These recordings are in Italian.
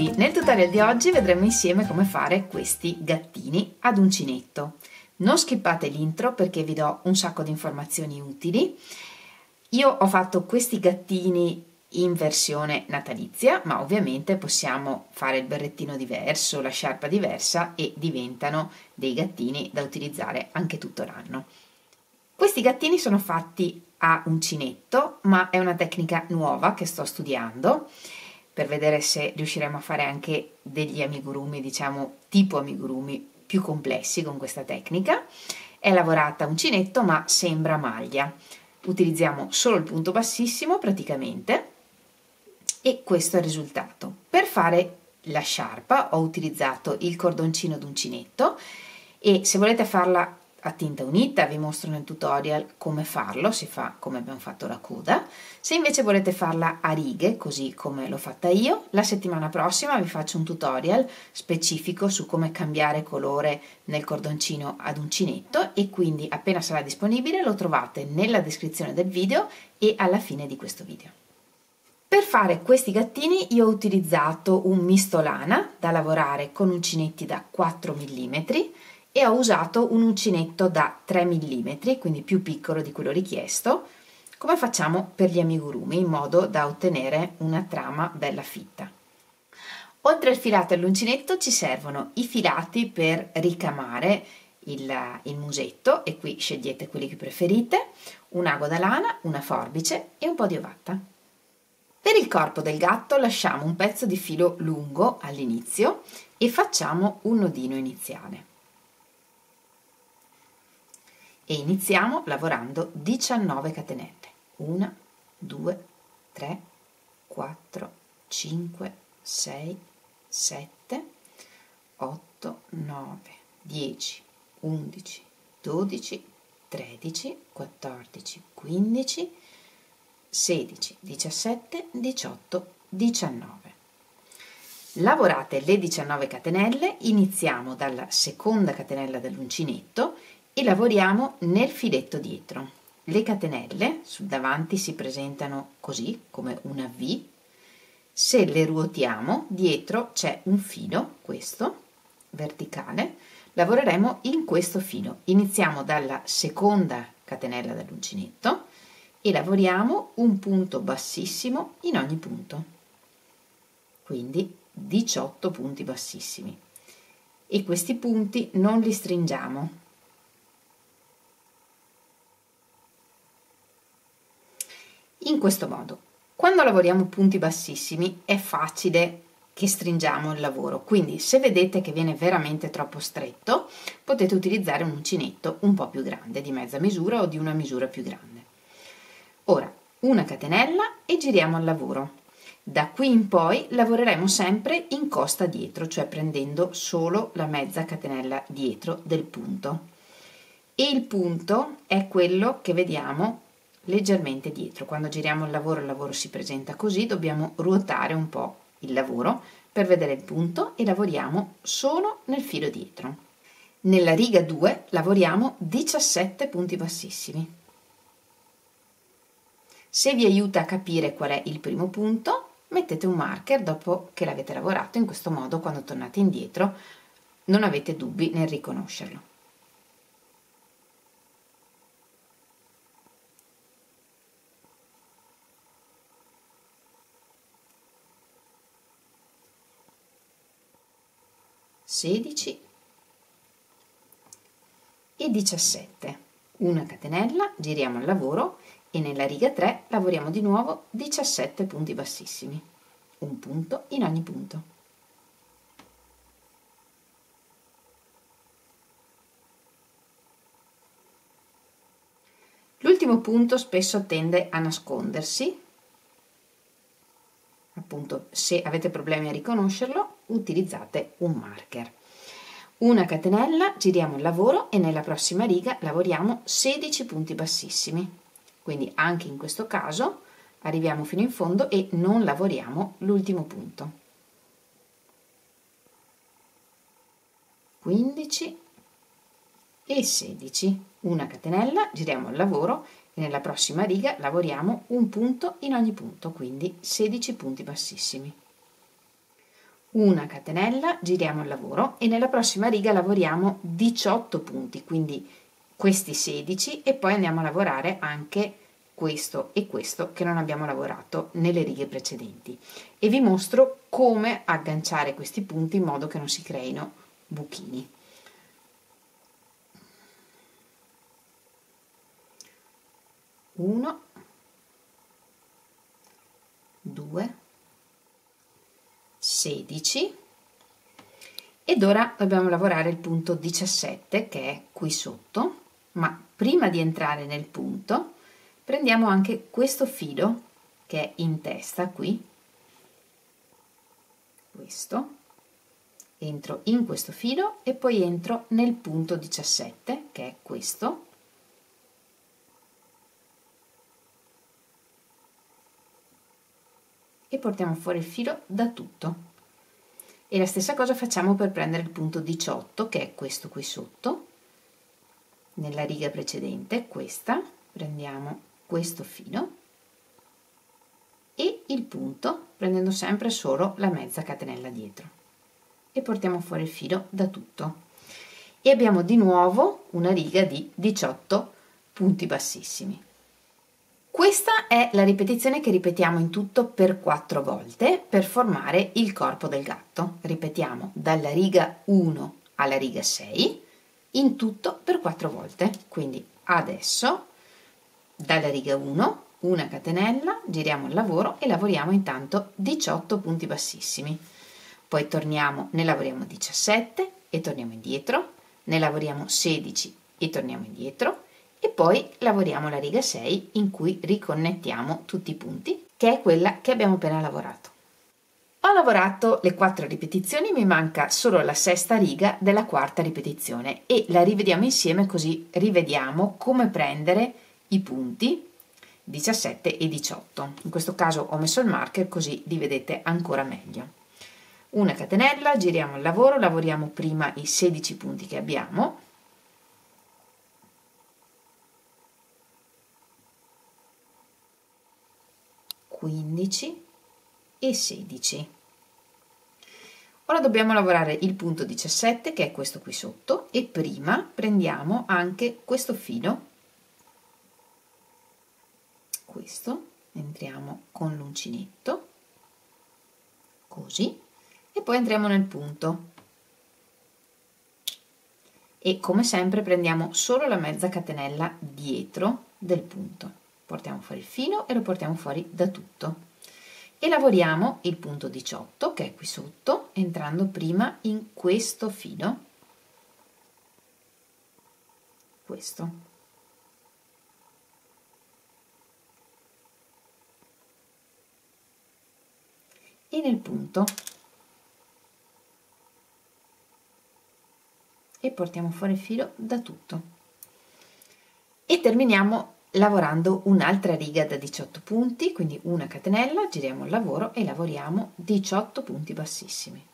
tutti! Nel tutorial di oggi vedremo insieme come fare questi gattini ad uncinetto. Non skippate l'intro perché vi do un sacco di informazioni utili. Io ho fatto questi gattini in versione natalizia, ma ovviamente possiamo fare il berrettino diverso, la sciarpa diversa e diventano dei gattini da utilizzare anche tutto l'anno. Questi gattini sono fatti a uncinetto, ma è una tecnica nuova che sto studiando per vedere se riusciremo a fare anche degli amigurumi, diciamo tipo amigurumi più complessi con questa tecnica. È lavorata a uncinetto ma sembra maglia. Utilizziamo solo il punto bassissimo praticamente e questo è il risultato. Per fare la sciarpa ho utilizzato il cordoncino d'uncinetto e se volete farla a tinta unita vi mostro nel tutorial come farlo, si fa come abbiamo fatto la coda. Se invece volete farla a righe, così come l'ho fatta io, la settimana prossima vi faccio un tutorial specifico su come cambiare colore nel cordoncino ad uncinetto e quindi appena sarà disponibile lo trovate nella descrizione del video e alla fine di questo video. Per fare questi gattini io ho utilizzato un misto lana da lavorare con uncinetti da 4 mm e ho usato un uncinetto da 3 mm, quindi più piccolo di quello richiesto, come facciamo per gli amigurumi, in modo da ottenere una trama bella fitta. Oltre al filato e all'uncinetto ci servono i filati per ricamare il musetto, e qui scegliete quelli che preferite, un ago da lana, una forbice e un po' di ovatta. Per il corpo del gatto lasciamo un pezzo di filo lungo all'inizio e facciamo un nodino iniziale. E iniziamo lavorando 19 catenelle. 1, 2, 3, 4, 5, 6, 7, 8, 9, 10, 11, 12, 13, 14, 15, 16, 17, 18, 19. Lavorate le 19 catenelle, iniziamo dalla seconda catenella dell'uncinetto e lavoriamo nel filetto dietro. Le catenelle sul davanti si presentano così, come una V. Se le ruotiamo, dietro c'è un filo, questo, verticale. Lavoreremo in questo filo. Iniziamo dalla seconda catenella dell'uncinetto e lavoriamo un punto bassissimo in ogni punto. Quindi 18 punti bassissimi. E questi punti non li stringiamo. In questo modo, quando lavoriamo punti bassissimi è facile che stringiamo il lavoro, quindi se vedete che viene veramente troppo stretto potete utilizzare un uncinetto un po' più grande, di mezza misura o di una misura più grande. Ora, una catenella e giriamo al lavoro. Da qui in poi lavoreremo sempre in costa dietro, cioè prendendo solo la mezza catenella dietro del punto. E il punto è quello che vediamo leggermente dietro. Quando giriamo il lavoro si presenta così, dobbiamo ruotare un po' il lavoro per vedere il punto e lavoriamo solo nel filo dietro. Nella riga 2 lavoriamo 17 punti bassissimi. Se vi aiuta a capire qual è il primo punto, mettete un marker dopo che l'avete lavorato, in questo modo quando tornate indietro non avete dubbi nel riconoscerlo. E 17, una catenella, giriamo al lavoro e nella riga 3 lavoriamo di nuovo 17 punti bassissimi, un punto in ogni punto. L'ultimo punto spesso tende a nascondersi, appunto se avete problemi a riconoscerlo utilizzate un marker. Una catenella, giriamo il lavoro e nella prossima riga lavoriamo 16 punti bassissimi, quindi anche in questo caso arriviamo fino in fondo e non lavoriamo l'ultimo punto. 15 e 16, una catenella, giriamo il lavoro e nella prossima riga lavoriamo un punto in ogni punto, quindi 16 punti bassissimi. una catenella, giriamo al lavoro e nella prossima riga lavoriamo 18 punti, quindi questi 16, e poi andiamo a lavorare anche questo e questo che non abbiamo lavorato nelle righe precedenti, e vi mostro come agganciare questi punti in modo che non si creino buchini. Uno, due, 16, ed ora dobbiamo lavorare il punto 17 che è qui sotto, ma prima di entrare nel punto prendiamo anche questo filo che è in testa qui, questo, entro in questo filo e poi entro nel punto 17 che è questo, e portiamo fuori il filo da tutto. E la stessa cosa facciamo per prendere il punto 18 che è questo qui sotto, nella riga precedente, questa, prendiamo questo filo e il punto, prendendo sempre solo la mezza catenella dietro, e portiamo fuori il filo da tutto, e abbiamo di nuovo una riga di 18 punti bassissimi. Questa è la ripetizione che ripetiamo in tutto per 4 volte per formare il corpo del gatto. Ripetiamo dalla riga 1 alla riga 6 in tutto per 4 volte. Quindi adesso dalla riga 1 una catenella, giriamo il lavoro e lavoriamo intanto 18 punti bassissimi. Poi torniamo, ne lavoriamo 17 e torniamo indietro, ne lavoriamo 16 e torniamo indietro, e poi lavoriamo la riga 6 in cui riconnettiamo tutti i punti, che è quella che abbiamo appena lavorato. Ho lavorato le 4 ripetizioni, mi manca solo la sesta riga della quarta ripetizione e la rivediamo insieme, così rivediamo come prendere i punti 17 e 18. In questo caso ho messo il marker così li vedete ancora meglio. Una catenella, giriamo il lavoro, lavoriamo prima i 16 punti che abbiamo, 15 e 16. Ora dobbiamo lavorare il punto 17 che è questo qui sotto, e prima prendiamo anche questo filo, questo, entriamo con l'uncinetto così e poi entriamo nel punto, e come sempre prendiamo solo la mezza catenella dietro del punto, portiamo fuori il filo e lo portiamo fuori da tutto e lavoriamo il punto 18 che è qui sotto, entrando prima in questo filo, questo, e nel punto, e portiamo fuori il filo da tutto e terminiamo lavorando un'altra riga da 18 punti, quindi una catenella, giriamo il lavoro e lavoriamo 18 punti bassissimi.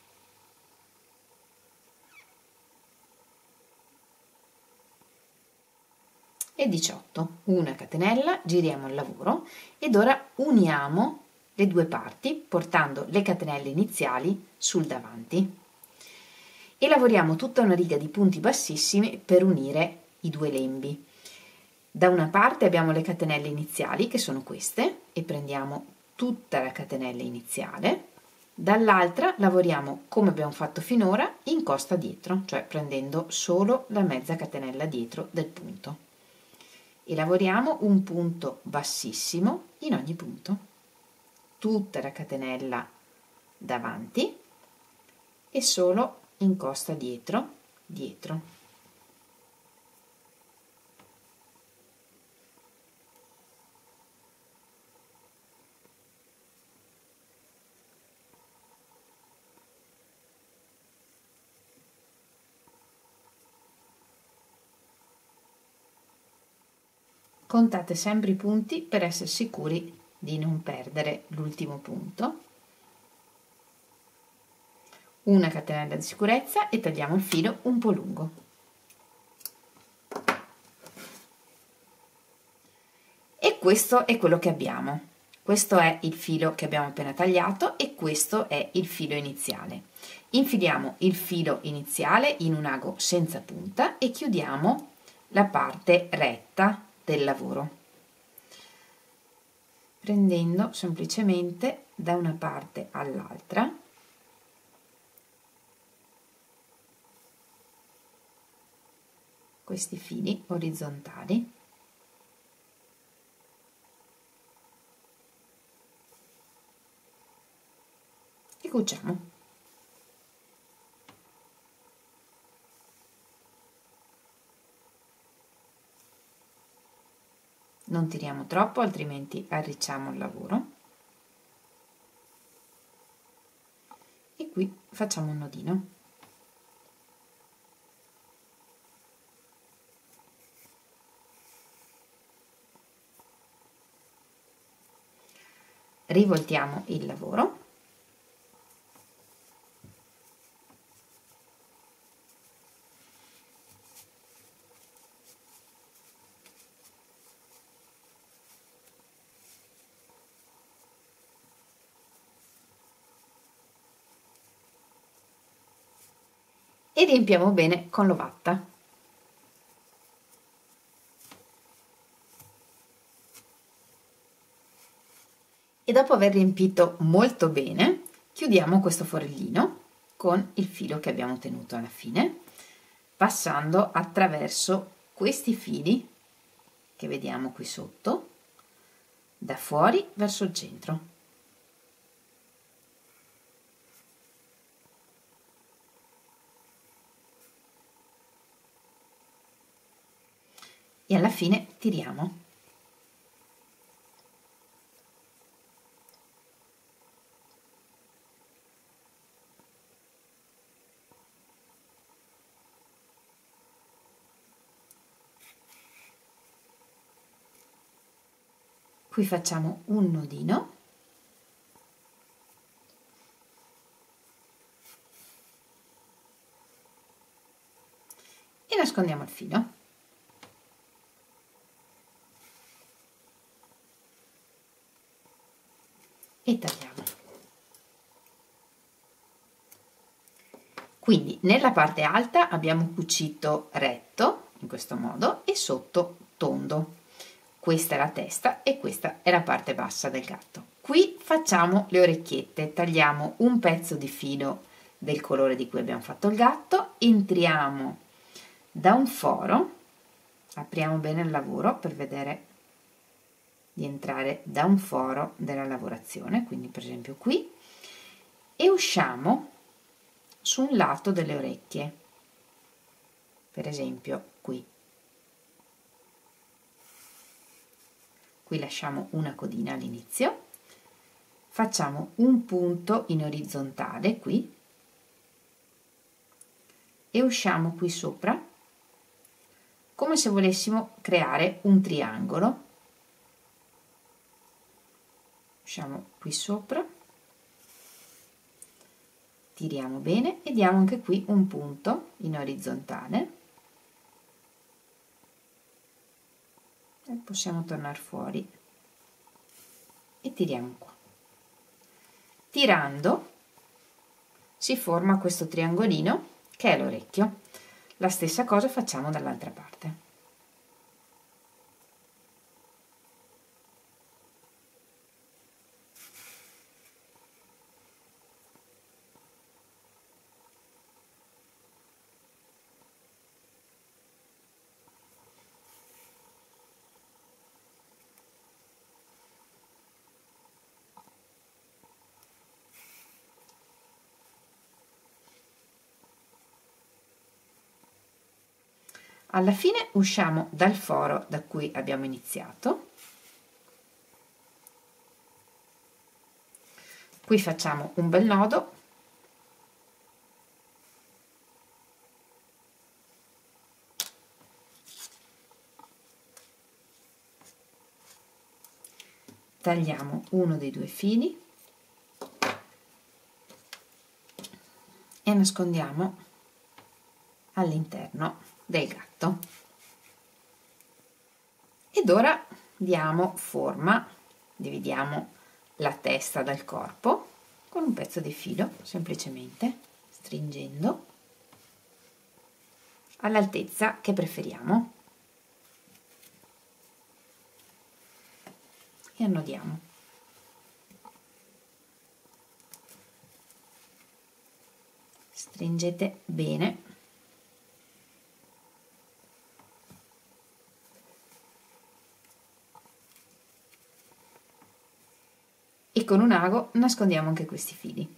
E 18, una catenella, giriamo il lavoro ed ora uniamo le due parti portando le catenelle iniziali sul davanti e lavoriamo tutta una riga di punti bassissimi per unire i due lembi. Da una parte abbiamo le catenelle iniziali che sono queste e prendiamo tutta la catenella iniziale, dall'altra lavoriamo come abbiamo fatto finora in costa dietro, cioè prendendo solo la mezza catenella dietro del punto, e lavoriamo un punto bassissimo in ogni punto, tutta la catenella davanti e solo in costa dietro, dietro. Contate sempre i punti per essere sicuri di non perdere l'ultimo punto. Una catenella di sicurezza e tagliamo il filo un po' lungo. E questo è quello che abbiamo. Questo è il filo che abbiamo appena tagliato e questo è il filo iniziale. Infiliamo il filo iniziale in un ago senza punta e chiudiamo la parte retta del lavoro, prendendo semplicemente da una parte all'altra questi fili orizzontali e cuciamo. Non tiriamo troppo, altrimenti arricciamo il lavoro. E qui facciamo un nodino. Rivoltiamo il lavoro. E riempiamo bene con l'ovatta. E dopo aver riempito molto bene, chiudiamo questo forellino con il filo che abbiamo tenuto alla fine, passando attraverso questi fili che vediamo qui sotto, da fuori verso il centro. E alla fine tiriamo. Qui facciamo un nodino e nascondiamo il filo. E tagliamo. Quindi nella parte alta abbiamo cucito retto in questo modo e sotto tondo. Questa è la testa e questa è la parte bassa del gatto. Qui facciamo le orecchiette, tagliamo un pezzo di filo del colore di cui abbiamo fatto il gatto, entriamo da un foro, apriamo bene il lavoro per vedere di entrare da un foro della lavorazione, quindi per esempio qui, e usciamo su un lato delle orecchie, per esempio qui. Qui lasciamo una codina all'inizio, facciamo un punto in orizzontale qui e usciamo qui sopra come se volessimo creare un triangolo. Usciamo qui sopra, tiriamo bene e diamo anche qui un punto in orizzontale e possiamo tornare fuori e tiriamo qua. Tirando si forma questo triangolino che è l'orecchio. La stessa cosa facciamo dall'altra parte. Alla fine usciamo dal foro da cui abbiamo iniziato. Qui facciamo un bel nodo. Tagliamo uno dei due fili e nascondiamo all'interno del gatto. Ed ora diamo forma dividiamo la testa dal corpo con un pezzo di filo, semplicemente stringendo all'altezza che preferiamo e annodiamo. Stringete bene. E con un ago nascondiamo anche questi fili.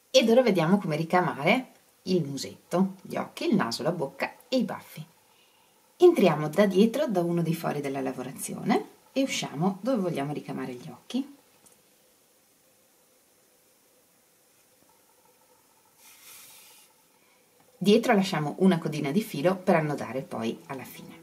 Ed ora vediamo come ricamare il musetto, gli occhi, il naso, la bocca e i baffi. Entriamo da dietro da uno dei fori della lavorazione e usciamo dove vogliamo ricamare gli occhi. Dietro lasciamo una codina di filo per annodare poi alla fine.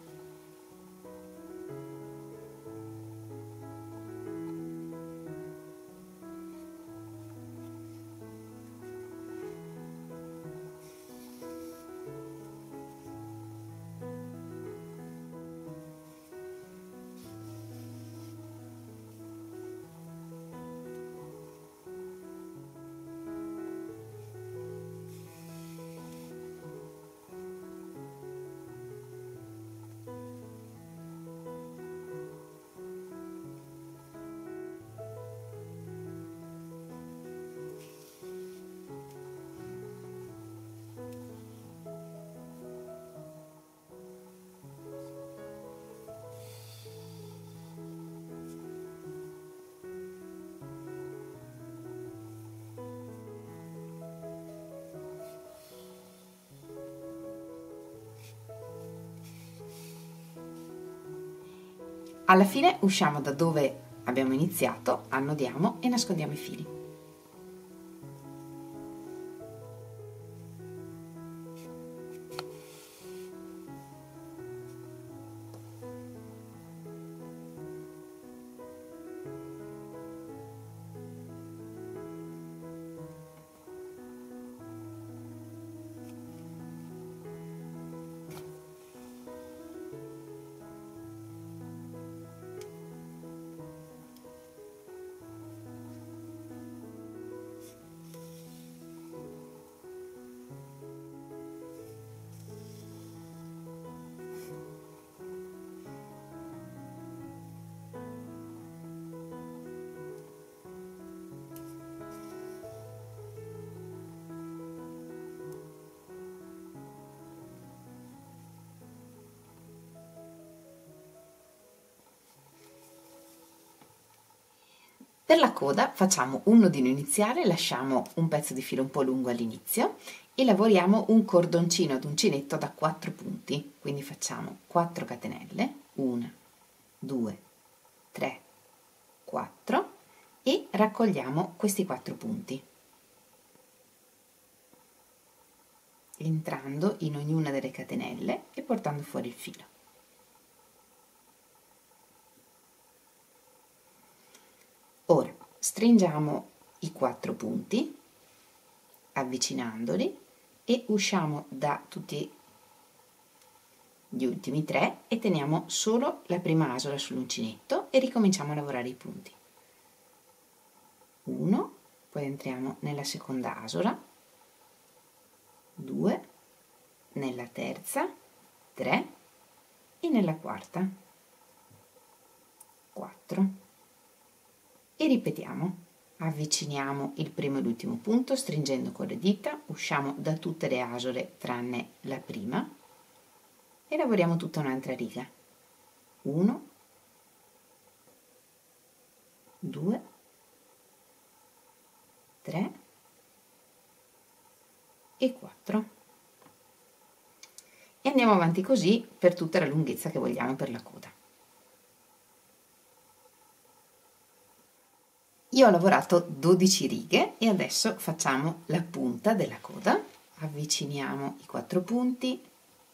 Alla fine usciamo da dove abbiamo iniziato, annodiamo e nascondiamo i fili. Per la coda facciamo un nodino iniziale, lasciamo un pezzo di filo un po' lungo all'inizio e lavoriamo un cordoncino ad uncinetto da 4 punti, quindi facciamo 4 catenelle, 1, 2, 3, 4 e raccogliamo questi 4 punti, entrando in ognuna delle catenelle e portando fuori il filo. Ora stringiamo i 4 punti avvicinandoli e usciamo da tutti gli ultimi 3 e teniamo solo la prima asola sull'uncinetto e ricominciamo a lavorare i punti. 1, poi entriamo nella seconda asola, 2, nella terza, 3 e nella quarta, 4. E ripetiamo, avviciniamo il primo e l'ultimo punto stringendo con le dita, usciamo da tutte le asole tranne la prima e lavoriamo tutta un'altra riga. 1, 2, 3 e 4. E andiamo avanti così per tutta la lunghezza che vogliamo per la coda. Io ho lavorato 12 righe e adesso facciamo la punta della coda, avviciniamo i 4 punti,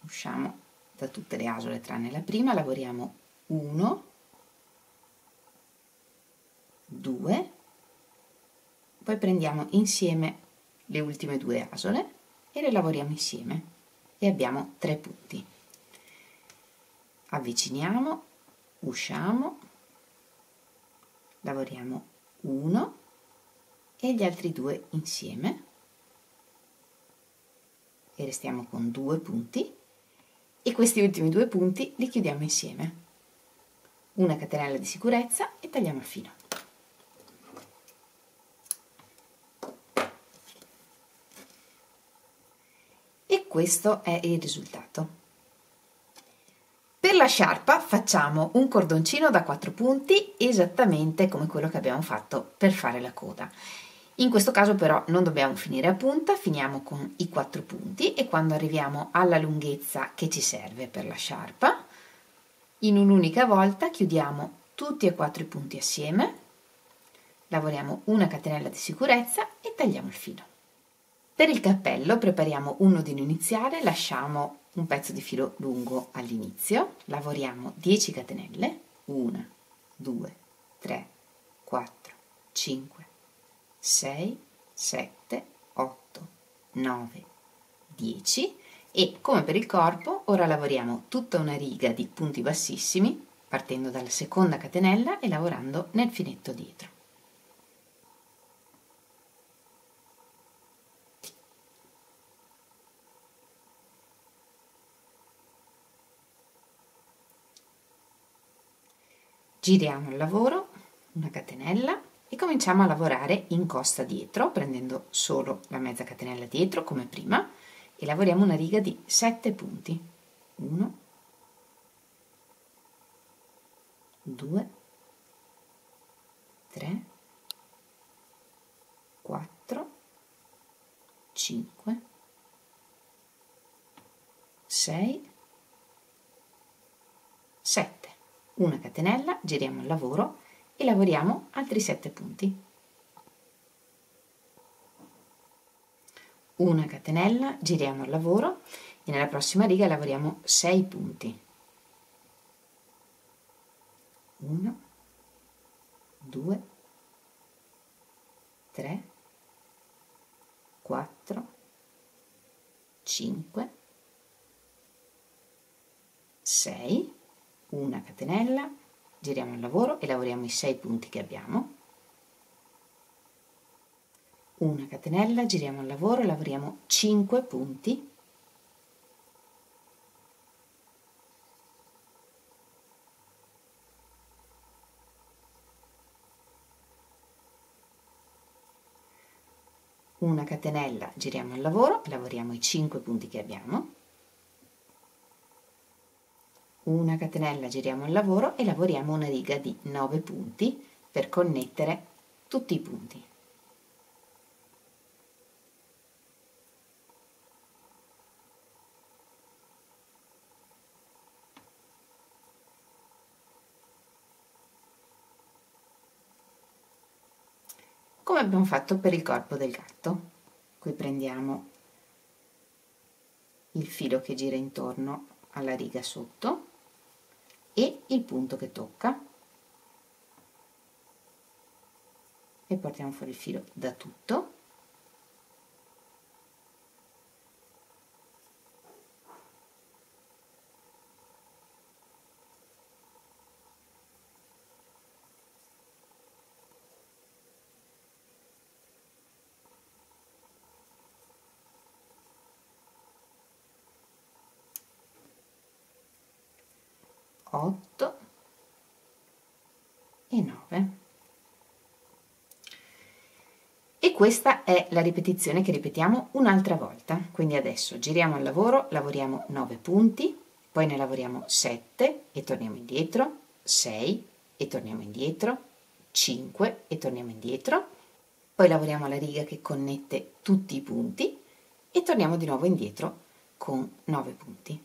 usciamo da tutte le asole tranne la prima, lavoriamo 1, 2, poi prendiamo insieme le ultime 2 asole e le lavoriamo insieme e abbiamo 3 punti. Avviciniamo, usciamo, lavoriamo uno e gli altri 2 insieme e restiamo con 2 punti, e questi ultimi 2 punti li chiudiamo insieme, una catenella di sicurezza e tagliamo il filo. E questo è il risultato. Per la sciarpa facciamo un cordoncino da 4 punti esattamente come quello che abbiamo fatto per fare la coda. In questo caso però non dobbiamo finire a punta, finiamo con i 4 punti e quando arriviamo alla lunghezza che ci serve per la sciarpa, in un'unica volta chiudiamo tutti e 4 i punti assieme, lavoriamo una catenella di sicurezza e tagliamo il filo. Per il cappello prepariamo un nodino iniziale, lasciamo un pezzo di filo lungo all'inizio, lavoriamo 10 catenelle, 1, 2, 3, 4, 5, 6, 7, 8, 9, 10 e come per il corpo ora lavoriamo tutta una riga di punti bassissimi partendo dalla seconda catenella e lavorando nel finetto dietro. Giriamo il lavoro, una catenella e cominciamo a lavorare in costa dietro, prendendo solo la mezza catenella dietro come prima e lavoriamo una riga di 7 punti. 1, 2, 3, 4, 5, 6, 7. Una catenella, giriamo il lavoro e lavoriamo altri 7 punti. Una catenella, giriamo il lavoro e nella prossima riga lavoriamo 6 punti. 1, 2, 3, 4, 5, 6, una catenella, giriamo il lavoro e lavoriamo i 6 punti che abbiamo, una catenella, giriamo il lavoro e lavoriamo 5 punti, una catenella, giriamo il lavoro e lavoriamo i 5 punti che abbiamo, una catenella, giriamo il lavoro e lavoriamo una riga di 9 punti per connettere tutti i punti. Come abbiamo fatto per il corpo del gatto. Qui prendiamo il filo che gira intorno alla riga sotto e il punto che tocca e portiamo fuori il filo da tutto. Otto e 9. E questa è la ripetizione che ripetiamo un'altra volta. Quindi adesso giriamo il lavoro, lavoriamo 9 punti, poi ne lavoriamo 7 e torniamo indietro, 6 e torniamo indietro, 5 e torniamo indietro, poi lavoriamo la riga che connette tutti i punti e torniamo di nuovo indietro con 9 punti.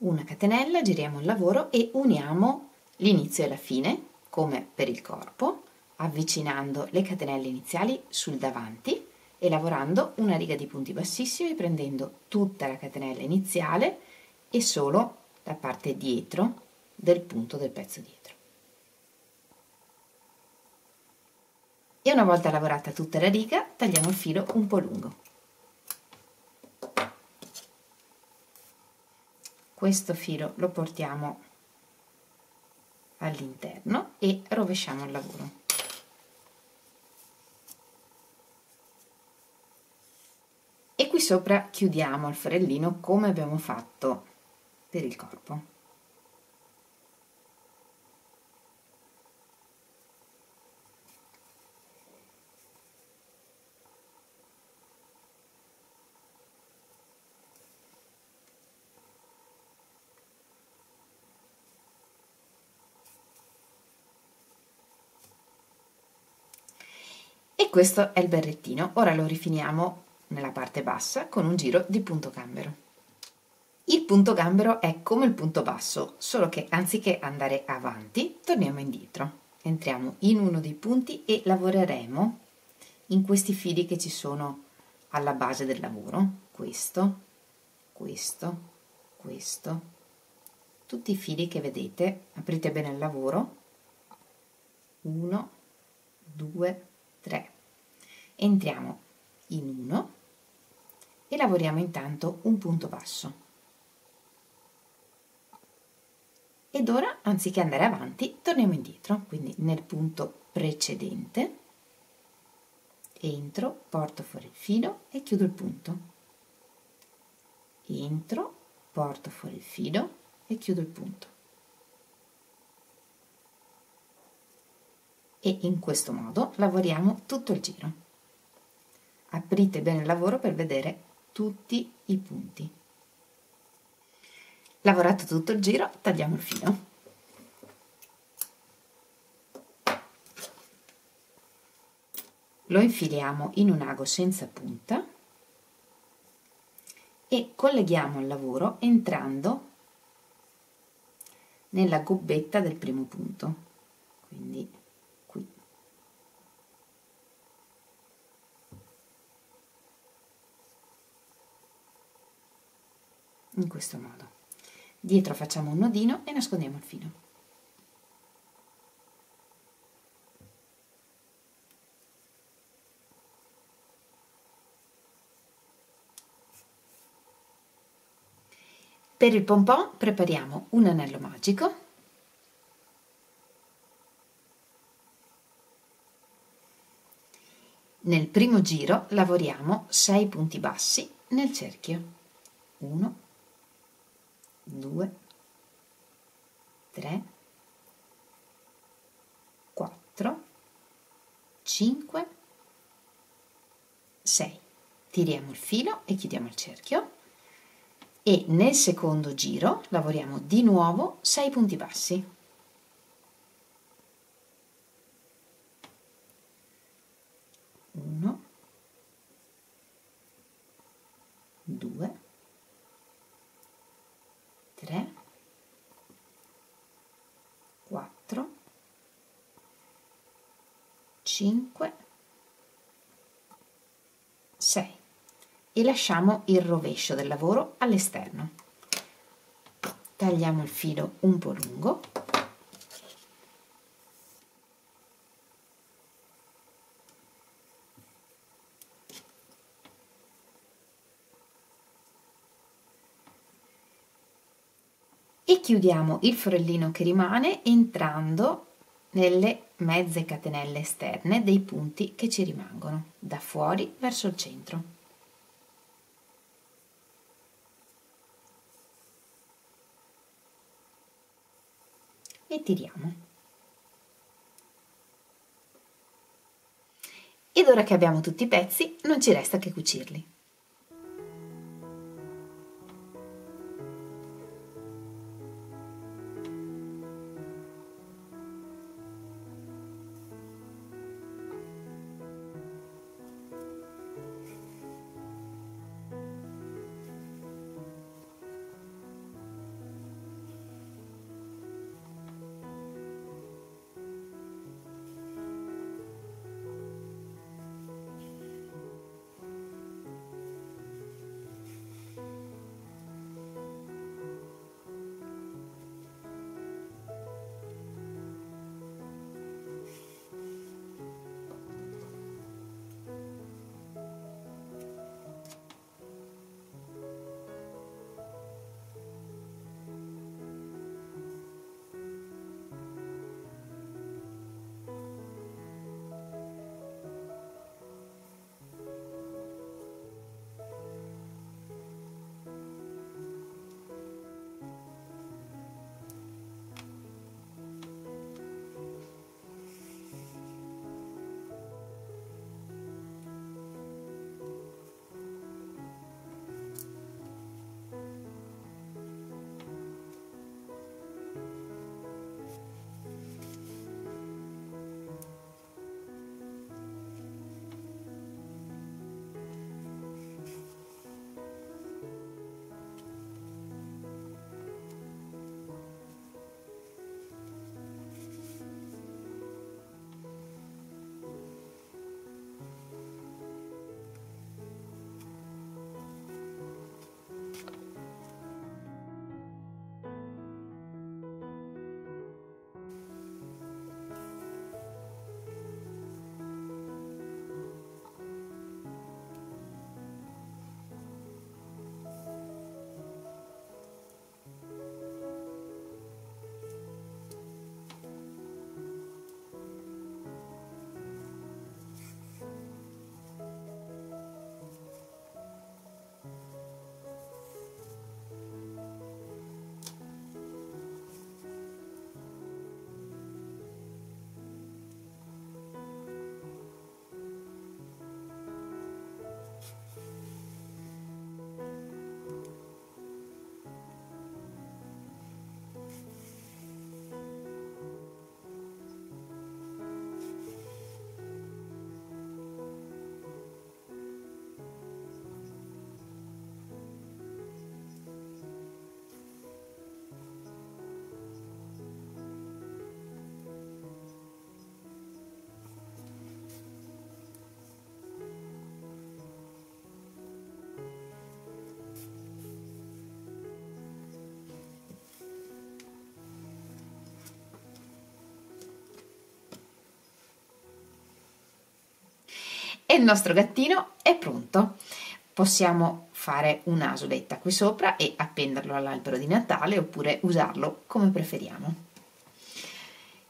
Una catenella, giriamo il lavoro e uniamo l'inizio e la fine, come per il corpo, avvicinando le catenelle iniziali sul davanti e lavorando una riga di punti bassissimi, prendendo tutta la catenella iniziale e solo la parte dietro del punto del pezzo dietro. E una volta lavorata tutta la riga, tagliamo il filo un po' lungo. Questo filo lo portiamo all'interno e rovesciamo il lavoro. E qui sopra chiudiamo il forellino come abbiamo fatto per il corpo. E questo è il berrettino. Ora lo rifiniamo nella parte bassa con un giro di punto gambero. Il punto gambero è come il punto basso, solo che anziché andare avanti, torniamo indietro. Entriamo in uno dei punti e lavoreremo in questi fili che ci sono alla base del lavoro. Questo, questo, questo. Tutti i fili che vedete, aprite bene il lavoro. 1, 2, 3. Entriamo in uno e lavoriamo intanto un punto basso. Ed ora, anziché andare avanti, torniamo indietro, quindi nel punto precedente, entro, porto fuori il filo e chiudo il punto. Entro, porto fuori il filo e chiudo il punto. E in questo modo lavoriamo tutto il giro. Aprite bene il lavoro per vedere tutti i punti. Lavorato tutto il giro, tagliamo il filo. Lo infiliamo in un ago senza punta e colleghiamo il lavoro entrando nella gobbetta del primo punto, quindi qui. In questo modo. Dietro facciamo un nodino e nascondiamo il filo. Per il pompon prepariamo un anello magico, nel primo giro lavoriamo 6 punti bassi nel cerchio. 1, 2, 3, 4, 5, 6. Tiriamo il filo e chiudiamo il cerchio. E nel secondo giro lavoriamo di nuovo 6 punti bassi. 1, 2, 3, 4, 5, 6. E lasciamo il rovescio del lavoro all'esterno. Tagliamo il filo un po' lungo e chiudiamo il forellino che rimane entrando nelle mezze catenelle esterne dei punti che ci rimangono, da fuori verso il centro. E tiriamo. Ed ora che abbiamo tutti i pezzi, non ci resta che cucirli. e il nostro gattino è pronto. Possiamo fare un'asoletta qui sopra e appenderlo all'albero di Natale oppure usarlo come preferiamo.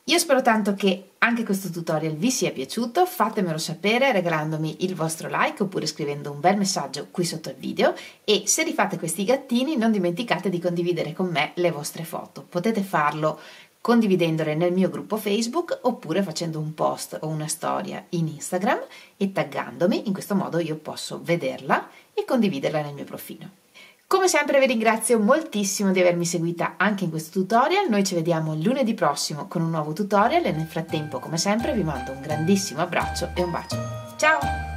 Io spero tanto che anche questo tutorial vi sia piaciuto, fatemelo sapere regalandomi il vostro like oppure scrivendo un bel messaggio qui sotto il video, e se rifate questi gattini non dimenticate di condividere con me le vostre foto. Potete farlo condividendole nel mio gruppo Facebook oppure facendo un post o una storia in Instagram e taggandomi, in questo modo io posso vederla e condividerla nel mio profilo. Come sempre vi ringrazio moltissimo di avermi seguita anche in questo tutorial. Noi ci vediamo lunedì prossimo con un nuovo tutorial e nel frattempo, come sempre, vi mando un grandissimo abbraccio e un bacio. Ciao!